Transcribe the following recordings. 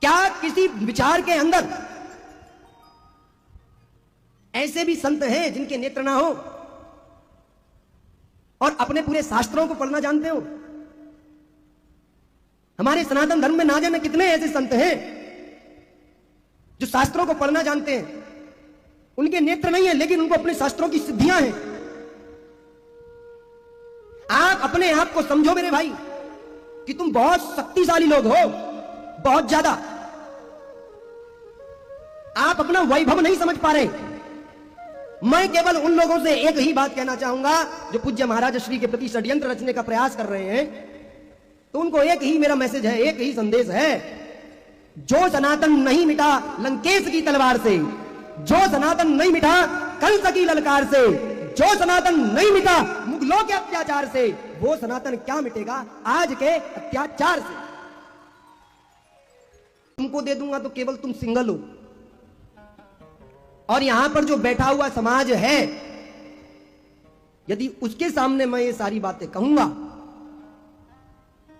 क्या किसी विचार के अंदर ऐसे भी संत हैं जिनके नेत्र ना हो और अपने पूरे शास्त्रों को पढ़ना जानते हो? हमारे सनातन धर्म में ना जाने कितने ऐसे संत हैं जो शास्त्रों को पढ़ना जानते हैं, उनके नेत्र नहीं है लेकिन उनको अपने शास्त्रों की सिद्धियां हैं। आप अपने आप को समझो मेरे भाई कि तुम बहुत शक्तिशाली लोग हो, बहुत ज्यादा। आप अपना वैभव नहीं समझ पा रहे। मैं केवल उन लोगों से एक ही बात कहना चाहूंगा जो पूज्य महाराज श्री के प्रति षड्यंत्र रचने का प्रयास कर रहे हैं, तो उनको एक ही मेरा मैसेज है, एक ही संदेश है। जो सनातन नहीं मिटा लंकेश की तलवार से, जो सनातन नहीं मिटा कंस की ललकार से, जो सनातन नहीं मिटा मुगलों के अत्याचार से, वो सनातन क्या मिटेगा आज के अत्याचार से। तुमको दे दूंगा तो केवल तुम सिंगल हो, और यहां पर जो बैठा हुआ समाज है, यदि उसके सामने मैं ये सारी बातें कहूंगा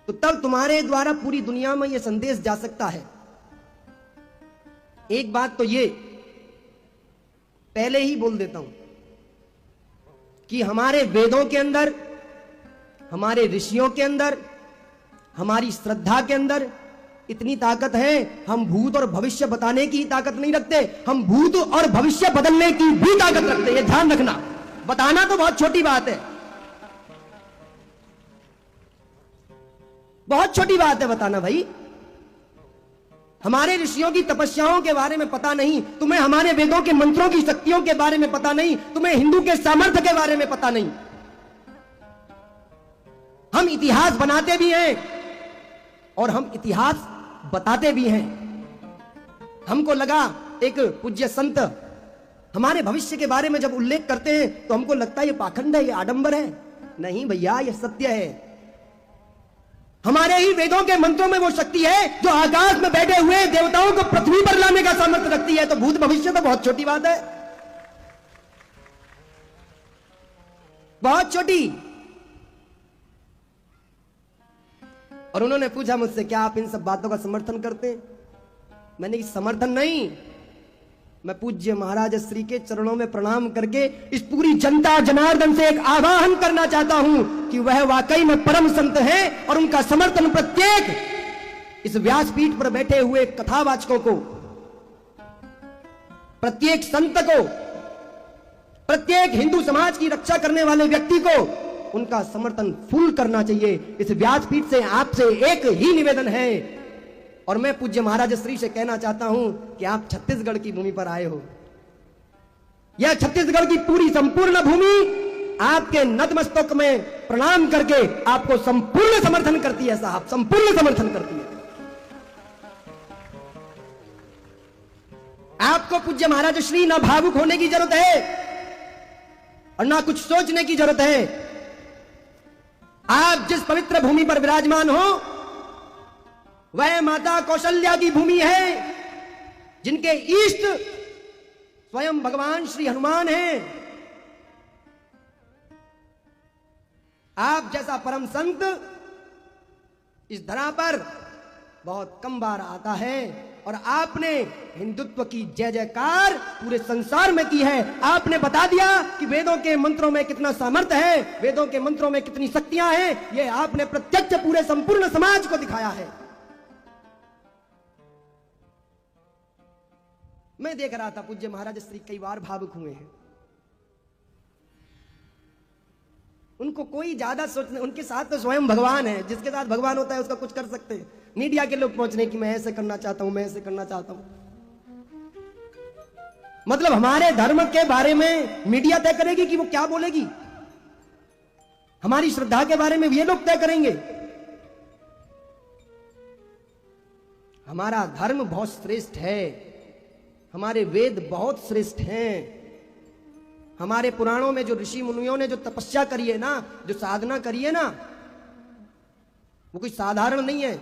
तो तब तुम्हारे द्वारा पूरी दुनिया में ये संदेश जा सकता है। एक बात तो ये पहले ही बोल देता हूं कि हमारे वेदों के अंदर, हमारे ऋषियों के अंदर, हमारी श्रद्धा के अंदर इतनी ताकत है। हम भूत और भविष्य बताने की ताकत नहीं रखते, हम भूत और भविष्य बदलने की भी ताकत रखते हैं। ये ध्यान रखना। बताना तो बहुत छोटी बात है, बहुत छोटी बात है बताना भाई। हमारे ऋषियों की तपस्याओं के बारे में पता नहीं तुम्हें, हमारे वेदों के मंत्रों की शक्तियों के बारे में पता नहीं तुम्हें, हिंदू के सामर्थ्य के बारे में पता नहीं। हम इतिहास बनाते भी हैं और हम इतिहास बताते भी हैं। हमको लगा एक पूज्य संत हमारे भविष्य के बारे में जब उल्लेख करते हैं तो हमको लगता है ये पाखंड है, ये आडंबर है। नहीं भैया, ये सत्य है। हमारे ही वेदों के मंत्रों में वो शक्ति है जो आकाश में बैठे हुए देवताओं को पृथ्वी पर लाने का सामर्थ्य रखती है। तो भूत भविष्य तो बहुत छोटी बात है, बहुत छोटी। और उन्होंने पूछा मुझसे, क्या आप इन सब बातों का समर्थन करते हैं? मैंने कहा समर्थन नहीं, मैं पूज्य महाराज श्री के चरणों में प्रणाम करके इस पूरी जनता जनार्दन से एक आह्वान करना चाहता हूं कि वह वाकई में परम संत हैं और उनका समर्थन प्रत्येक इस व्यासपीठ पर बैठे हुए कथावाचकों को, प्रत्येक संत को, प्रत्येक हिंदू समाज की रक्षा करने वाले व्यक्ति को उनका समर्थन फुल करना चाहिए। इस व्यासपीठ से आपसे एक ही निवेदन है, और मैं पूज्य महाराज श्री से कहना चाहता हूं कि आप छत्तीसगढ़ की भूमि पर आए हो। यह छत्तीसगढ़ की पूरी संपूर्ण भूमि आपके नतमस्तक में प्रणाम करके आपको संपूर्ण समर्थन करती है साहब, संपूर्ण समर्थन करती है। आपको पूज्य महाराज श्री ना भावुक होने की जरूरत है और ना कुछ सोचने की जरूरत है। आप जिस पवित्र भूमि पर विराजमान हो वह माता कौशल्या की भूमि है, जिनके इष्ट स्वयं भगवान श्री हनुमान हैं। आप जैसा परम संत इस धरा पर बहुत कम बार आता है, और आपने हिंदुत्व की जय जयकार पूरे संसार में की है। आपने बता दिया कि वेदों के मंत्रों में कितना सामर्थ्य है, वेदों के मंत्रों में कितनी शक्तियां हैं। यह आपने प्रत्यक्ष पूरे संपूर्ण समाज को दिखाया है। मैं देख रहा था पूज्य महाराज श्री कई बार भावुक हुए हैं। उनको कोई ज्यादा सोचने, उनके साथ तो स्वयं भगवान है। जिसके साथ भगवान होता है उसका कुछ कर सकते हैं। मीडिया के लोग पहुंचने की मैं ऐसे करना चाहता हूं, मैं ऐसे करना चाहता हूं। मतलब हमारे धर्म के बारे में मीडिया तय करेगी कि वो क्या बोलेगी, हमारी श्रद्धा के बारे में ये लोग तय करेंगे। हमारा धर्म बहुत श्रेष्ठ है, हमारे वेद बहुत श्रेष्ठ हैं। हमारे पुराणों में जो ऋषि मुनियों ने जो तपस्या करी है ना, जो साधना करी है ना, वो कोई साधारण नहीं है।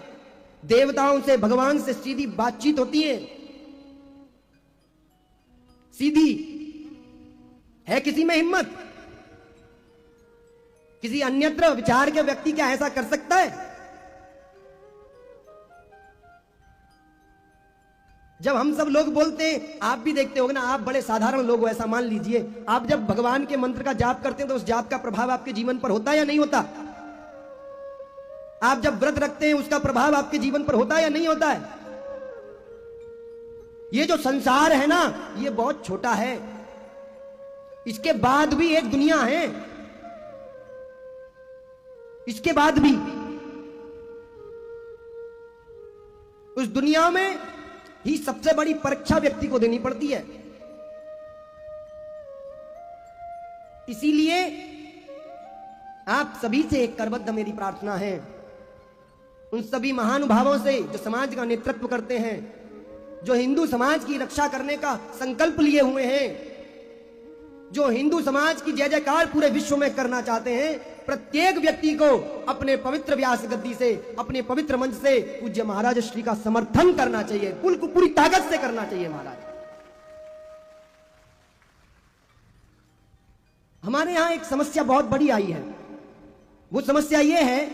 देवताओं से, भगवान से सीधी बातचीत होती है, सीधी। है किसी में हिम्मत? किसी अन्यत्र विचार के व्यक्ति क्या ऐसा कर सकता है? जब हम सब लोग बोलते हैं, आप भी देखते होगे ना, आप बड़े साधारण लोग हो, ऐसा मान लीजिए, आप जब भगवान के मंत्र का जाप करते हैं तो उस जाप का प्रभाव आपके जीवन पर होता है या नहीं होता? आप जब व्रत रखते हैं उसका प्रभाव आपके जीवन पर होता है या नहीं होता है? ये जो संसार है ना, ये बहुत छोटा है, इसके बाद भी एक दुनिया है, इसके बाद भी उस दुनिया में ही सबसे बड़ी परीक्षा व्यक्ति को देनी पड़ती है। इसीलिए आप सभी से एक करबद्ध मेरी प्रार्थना है, उन सभी महानुभावों से जो समाज का नेतृत्व करते हैं, जो हिंदू समाज की रक्षा करने का संकल्प लिए हुए हैं, जो हिंदू समाज की जय जयकार पूरे विश्व में करना चाहते हैं, प्रत्येक व्यक्ति को अपने पवित्र व्यास गद्दी से, अपने पवित्र मंच से पूज्य महाराज श्री का समर्थन करना चाहिए, पूरी ताकत से करना चाहिए। महाराज, हमारे यहां एक समस्या बहुत बड़ी आई है। वो समस्या ये है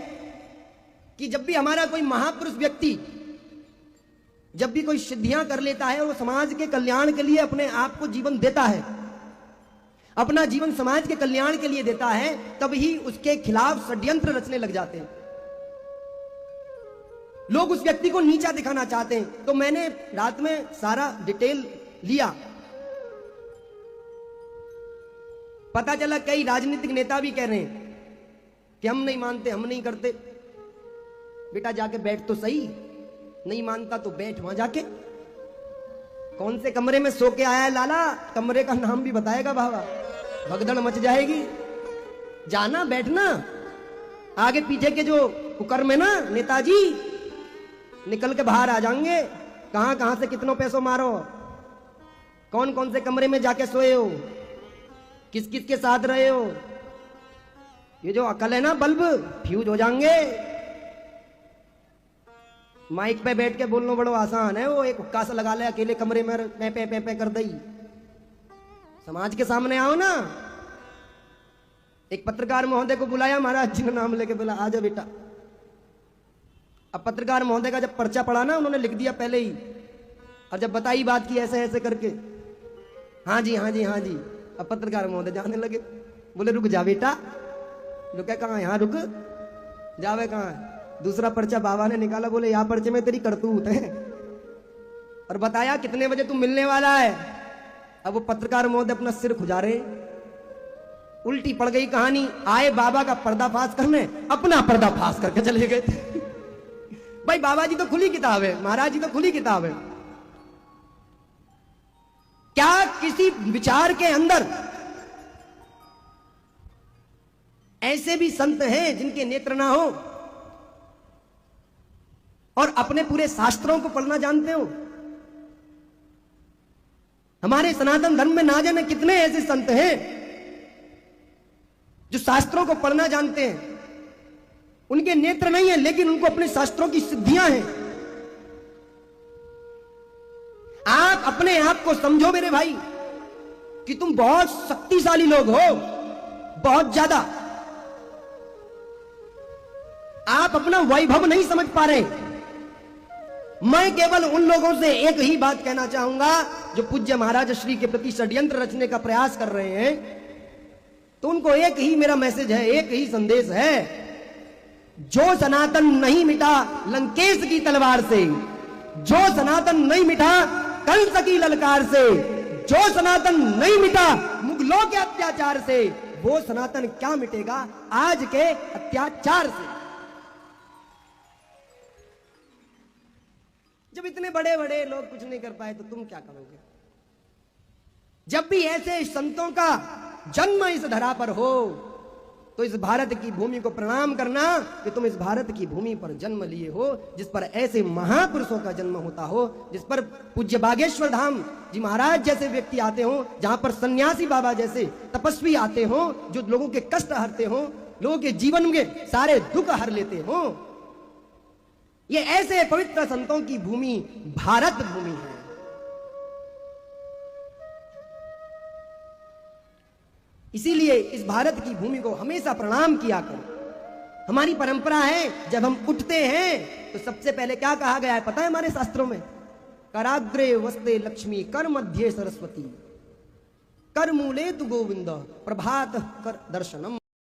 कि जब भी हमारा कोई महापुरुष व्यक्ति जब भी कोई सिद्धियां कर लेता है और वो समाज के कल्याण के लिए अपने आप को जीवन देता है, अपना जीवन समाज के कल्याण के लिए देता है, तब ही उसके खिलाफ षड्यंत्र रचने लग जाते हैं। लोग उस व्यक्ति को नीचा दिखाना चाहते हैं। तो मैंने रात में सारा डिटेल लिया, पता चला कई राजनीतिक नेता भी कह रहे हैं कि हम नहीं मानते, हम नहीं करते। बेटा जाके बैठ तो सही, नहीं मानता तो बैठ वहां जाके। कौन से कमरे में सो के आया है लाला, कमरे का नाम भी बताएगा बाबा, भगदड़ मच जाएगी। जाना, बैठना, आगे पीछे के जो कुकर्म है ना नेताजी, निकल के बाहर आ जाएंगे। कहां कहां से कितनों पैसों मारो, कौन कौन से कमरे में जाके सोए हो, किस किस के साथ रहे हो, ये जो अकल है ना, बल्ब फ्यूज हो जाएंगे। माइक पे बैठ के बोलना बड़ा आसान है, वो एक हुक्का सा लगा ले अकेले कमरे में, पे कर दई। समाज के सामने आओ ना। एक पत्रकार महोदय को बुलाया, महाराज जी ने नाम लेके बोला, आजा बेटा। अब पत्रकार महोदय का जब पर्चा पड़ा ना, उन्होंने लिख दिया पहले ही, और जब बताई बात की ऐसे ऐसे करके, हाँ जी हाँ जी हाँ जी। अब पत्रकार महोदय जाने लगे, बोले रुक जा बेटा। रुके कहाँ? यहाँ रुक, जावे कहाँ? दूसरा पर्चा बाबा ने निकाला, बोले यहाँ पर्चे में तेरी करतूत है, और बताया कितने बजे तू मिलने वाला है। अब वो पत्रकार महोदय अपना सिर खुजा रहे, उल्टी पड़ गई कहानी। आए बाबा का पर्दाफाश करने, अपना पर्दाफाश करके चले गए। भाई बाबा जी तो खुली किताब है, महाराज जी तो खुली किताब है। क्या किसी विचार के अंदर ऐसे भी संत हैं जिनके नेत्र ना हो और अपने पूरे शास्त्रों को पढ़ना जानते हो? हमारे सनातन धर्म में ना जाने कितने ऐसे संत हैं जो शास्त्रों को पढ़ना जानते हैं। उनके नेत्र नहीं है, लेकिन उनको अपने शास्त्रों की सिद्धियां हैं। आप अपने आप को समझो मेरे भाई कि तुम बहुत शक्तिशाली लोग हो, बहुत ज्यादा। आप अपना वैभव नहीं समझ पा रहे। मैं केवल उन लोगों से एक ही बात कहना चाहूंगा जो पूज्य महाराज श्री के प्रति षड्यंत्र रचने का प्रयास कर रहे हैं। तो उनको एक ही मेरा मैसेज है, एक ही संदेश है, जो सनातन नहीं मिटा लंकेश की तलवार से, जो सनातन नहीं मिटा कंस की ललकार से, जो सनातन नहीं मिटा मुगलों के अत्याचार से, वो सनातन क्या मिटेगा आज के अत्याचार से। जब इतने बड़े बड़े लोग कुछ नहीं कर पाए तो तुम क्या करोगे? जब भी ऐसे संतों का जन्म इस धरा पर हो तो इस भारत की भूमि को प्रणाम करना कि तुम इस भारत की भूमि पर जन्म लिए हो, जिस पर ऐसे महापुरुषों का जन्म होता हो, जिस पर पूज्य बागेश्वर धाम जी महाराज जैसे व्यक्ति आते हो, जहां पर सन्यासी बाबा जैसे तपस्वी आते हो, जो लोगों के कष्ट हरते हो, लोगों के जीवन में सारे दुख हर लेते हो। ये ऐसे पवित्र संतों की भूमि भारत भूमि है। इसीलिए इस भारत की भूमि को हमेशा प्रणाम किया करो। हमारी परंपरा है, जब हम उठते हैं तो सबसे पहले क्या कहा गया है पता है हमारे शास्त्रों में? कराग्रे वस्ते लक्ष्मी, कर मध्य सरस्वती, कर मूले तु गोविंद, प्रभात कर दर्शनम।